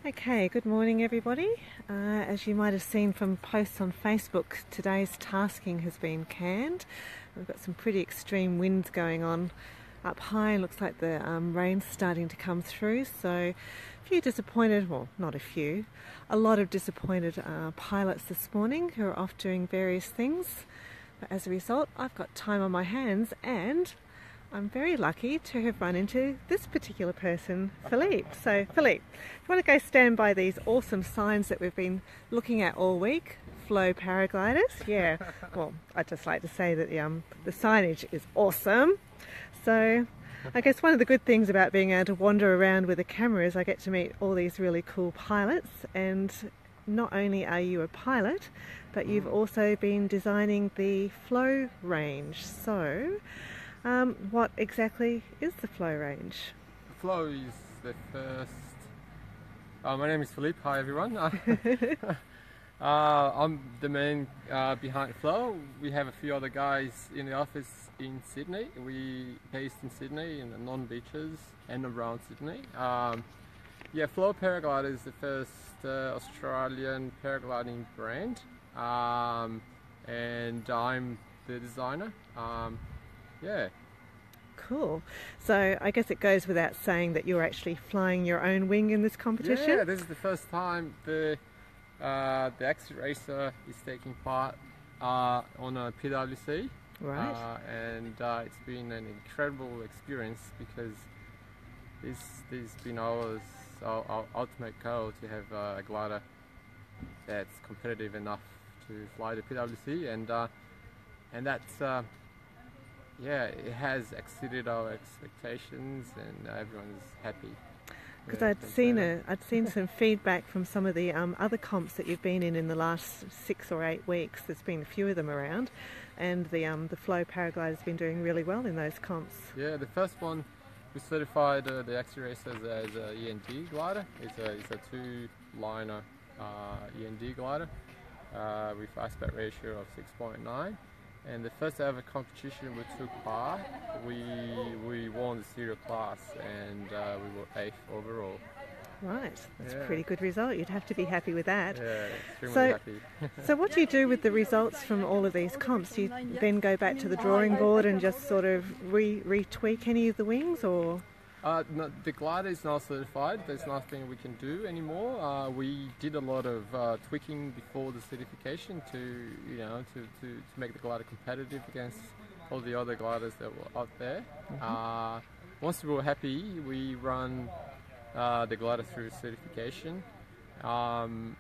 Okay, good morning everybody. As you might have seen from posts on Facebook, today's tasking has been canned. We've got some pretty extreme winds going on up high. Looks like the rain's starting to come through, so a few disappointed, well not a few, a lot of disappointed pilots this morning who are off doing various things. But as a result, I've got time on my hands and I'm very lucky to have run into this particular person, Felipe. So Felipe, you want to go stand by these awesome signs that we've been looking at all week? Flow Paragliders? Yeah, well, I'd just like to say that the signage is awesome. So I guess one of the good things about being able to wander around with a camera is I get to meet all these really cool pilots, and not only are you a pilot, but you've also been designing the Flow range. So what exactly is the Flow range? Flow is the first. My name is Felipe. Hi everyone. I'm the man behind Flow. We have a few other guys in the office in Sydney. We based in Sydney in the non-beaches and around Sydney. Yeah, Flow Paragliders is the first Australian paragliding brand, and I'm the designer. Yeah. Cool. So I guess it goes without saying that you're actually flying your own wing in this competition? Yeah, this is the first time the Jacqx racer is taking part on a PWC. Right. And it's been an incredible experience because this has been our ultimate goal to have a glider that's competitive enough to fly the PWC, and that's yeah, it has exceeded our expectations, and everyone's happy. Because I'd seen some feedback from some of the other comps that you've been in the last 6 or 8 weeks. There's been a few of them around, and the Flow Paraglider's been doing really well in those comps. Yeah, the first one we certified the Jacqx racer as a END glider. It's a 2-liner END glider with aspect ratio of 6.9. And the first ever competition we took part, we won the serial class, and we were 8th overall. Right, that's a pretty good result. You'd have to be happy with that. Yeah, extremely happy. So what do you do with the results from all of these comps? Do you then go back to the drawing board and just sort of retweak any of the wings, or? No, the glider is not certified. There's nothing we can do anymore. We did a lot of tweaking before the certification to make the glider competitive against all the other gliders that were out there. Once we were happy, we run the glider through certification, and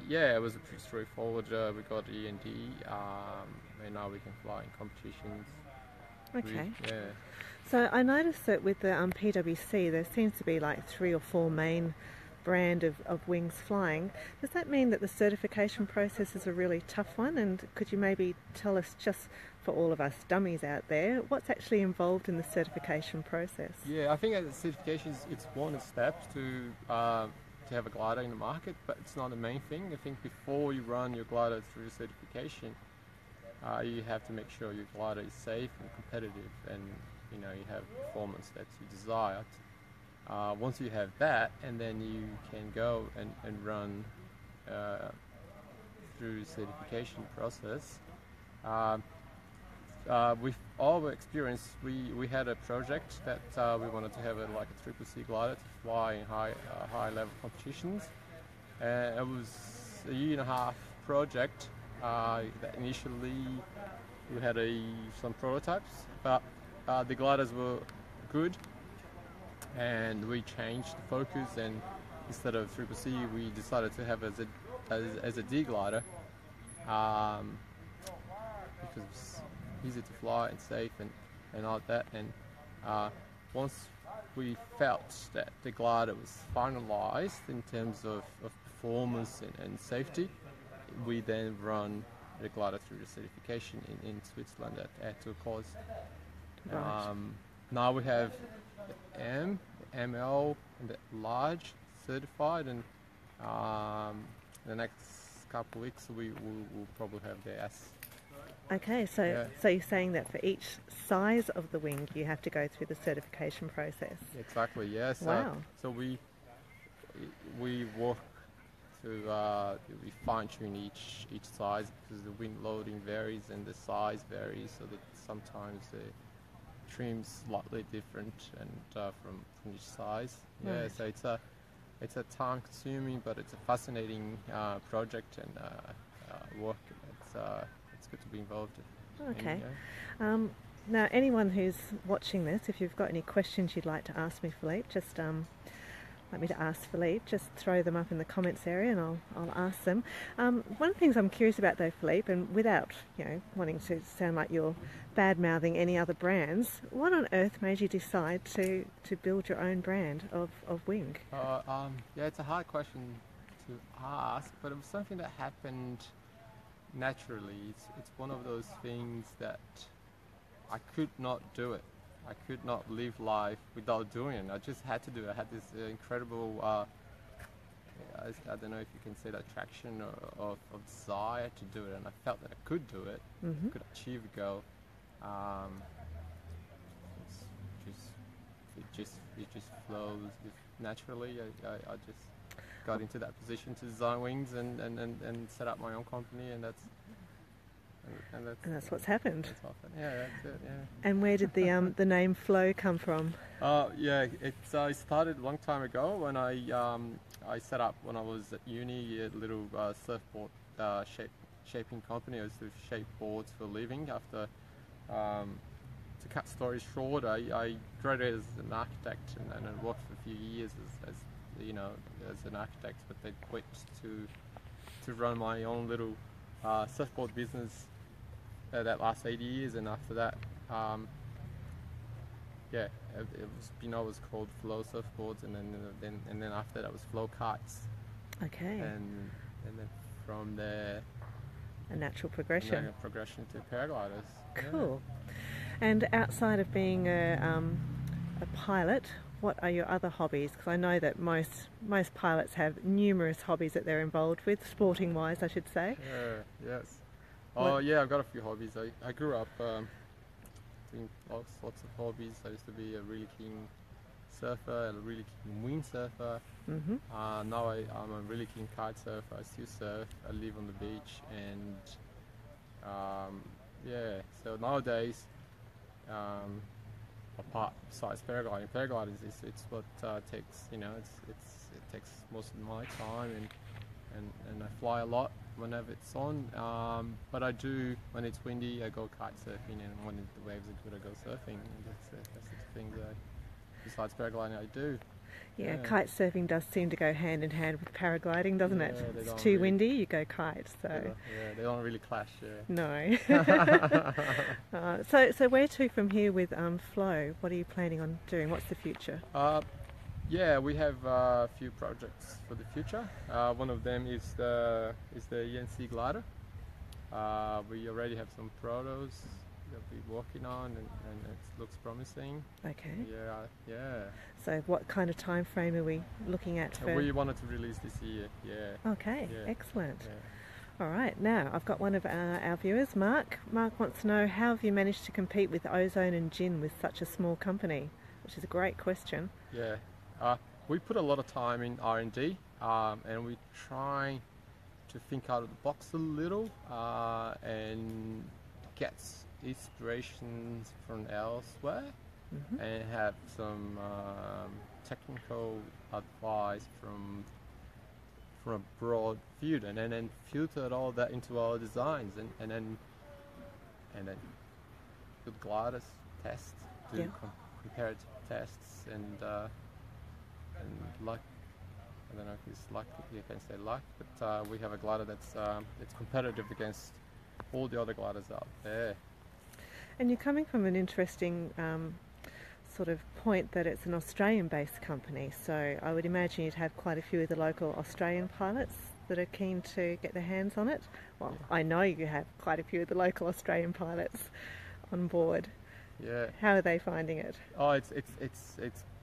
yeah, it was pretty straightforward. We got END, and now we can fly in competitions. Okay. Yeah. So I noticed that with the PWC there seems to be like 3 or 4 main brand of wings flying. Does that mean that the certification process is a really tough one? And could you maybe tell us, just for all of us dummies out there, what's actually involved in the certification process? Yeah, I think the certification it's one step to have a glider in the market, but it's not the main thing. I think before you run your glider through certification, you have to make sure your glider is safe and competitive, and you have performance that you desire. Once you have that, and then you can go and run through the certification process. With all the experience, we had a project that we wanted to have like a CCC glider to fly in high level competitions. It was a 1.5-year project. That initially we had some prototypes, but the gliders were good, and we changed the focus, and instead of CCC we decided to have as a D glider, because it's easy to fly and safe and all that. And once we felt that the glider was finalized in terms of performance and safety, we then run the glider through the certification in Switzerland at Jacqx. Right. Now we have the M, the ML, and the large certified, and the next couple of weeks we will probably have the S. Okay, so Yeah. so you're saying that for each size of the wing, you have to go through the certification process. Exactly. Yeah. Wow. So we work to we fine tune each size because the wind loading varies and the size varies, so that sometimes the trim's slightly different and from each size. Yeah. Right. So it's a time consuming, but it's a fascinating project and work. It's good to be involved in. Okay. Yeah. Now, anyone who's watching this, if you've got any questions you'd like to ask me, Philippe, just like me to ask Philippe, just throw them up in the comments area and I'll ask them. One of the things I'm curious about though, Philippe, and without wanting to sound like you're bad-mouthing any other brands, what on earth made you decide to build your own brand of wing? Yeah, it's a hard question to ask, but it was something that happened naturally. It's one of those things that I could not do it. I could not live life without doing it. I just had to do it. I had this incredible, I don't know if you can say that, attraction or desire to do it, and I felt that I could do it, could achieve a goal. It just flows naturally. I just got into that position to design wings and set up my own company, and that's what's happened. That's happened. Yeah, that's it. Yeah. And where did the name Flow come from? Yeah, it started a long time ago when I set up when I was at uni a little surfboard shaping company. I used to shape boards for a living. After to cut stories short, I graduated as an architect and I worked for a few years as an architect, but then quit to run my own little surfboard business that last 8 years, and after that, it was called Flow Surfboards, and then after that was Flow Kites. Okay. And then from there, a natural progression. To paragliders. Cool. Yeah. And outside of being a pilot, what are your other hobbies? Because I know that most pilots have numerous hobbies that they're involved with, sporting wise, I should say. Yes. Yeah, I've got a few hobbies. I grew up doing lots of hobbies. I used to be a really keen surfer and a really keen windsurfer. Now I'm a really keen kite surfer. I still surf. I live on the beach, and so nowadays, besides paragliding it's what takes it takes most of my time, and I fly a lot whenever it's on, but I do, when it's windy, I go kite surfing, and when the waves are good, I go surfing, and that's the things that besides paragliding I do. Yeah, kite surfing does seem to go hand in hand with paragliding, doesn't it? It's too windy, you go kite. So they don't really clash. No. So where to from here with Flow? What are you planning on doing? What's the future? We have a few projects for the future. One of them is the ENC glider. We already have some protos that we're working on, and it looks promising. Okay. Yeah. So what kind of time frame are we looking at for? We wanted to release this year. Yeah. Okay. Yeah. Excellent. Yeah. All right. Now I've got one of our viewers, Mark. Mark wants to know, how have you managed to compete with Ozone and Gin with such a small company? Which is a great question. Yeah. We put a lot of time in R&D, and we try to think out of the box a little and get inspirations from elsewhere, and have some technical advice from a broad view, and then filtered all that into our designs, and then do gliders tests, do comparative tests, and luck. I don't know if it's luck, you can say luck, but we have a glider that's competitive against all the other gliders out there. And you're coming from an interesting sort of point that it's an Australian-based company, so I would imagine you'd have quite a few of the local Australian pilots that are keen to get their hands on it. Well, I know you have quite a few of the local Australian pilots on board. Yeah. How are they finding it? Oh, it's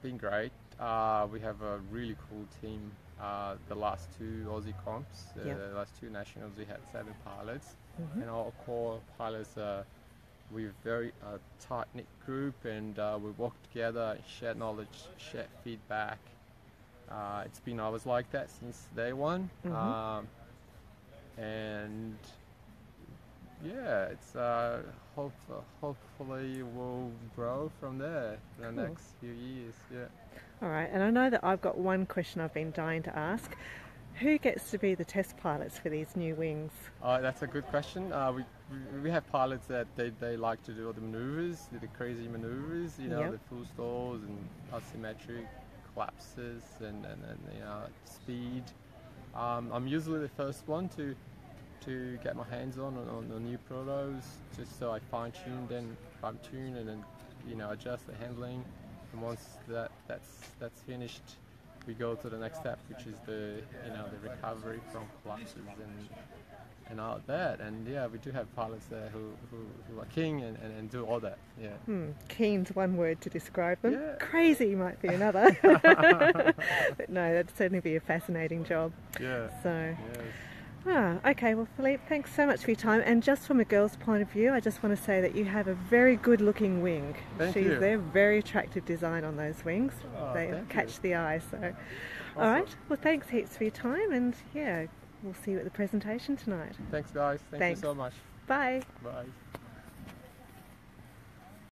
been great. We have a really cool team. The last two Aussie comps, the last two nationals, we had 7 pilots, and our core pilots, we're very tight-knit group, and we work together, share knowledge, share feedback. It's been always like that since day one, and yeah, it's hopefully we'll grow from there in the next few years. Yeah. All right, and I know that I've got one question I've been dying to ask. Who gets to be the test pilots for these new wings? That's a good question. We have pilots that they like to do all the maneuvers, the crazy maneuvers, you know, the full stalls and asymmetric collapses and you know, speed. I'm usually the first one to get my hands on the new protos, just so I fine tune and then you know, adjust the handling. And once that's finished, we go to the next step, which is the the recovery from collapses and all that. And yeah, we do have pilots there who are keen and do all that. Yeah. Keen's one word to describe them. Yeah. Crazy might be another. But no, that'd certainly be a fascinating job. Yeah. So. Yes. Okay, well Felipe, thanks so much for your time, and just from a girl's point of view, I just want to say that you have a very good looking wing. Thank you. They're very attractive design on those wings. They catch the eye, so. Awesome. Alright, well thanks heaps for your time, and yeah, we'll see you at the presentation tonight. Thanks guys, thank you so much. Bye. Bye.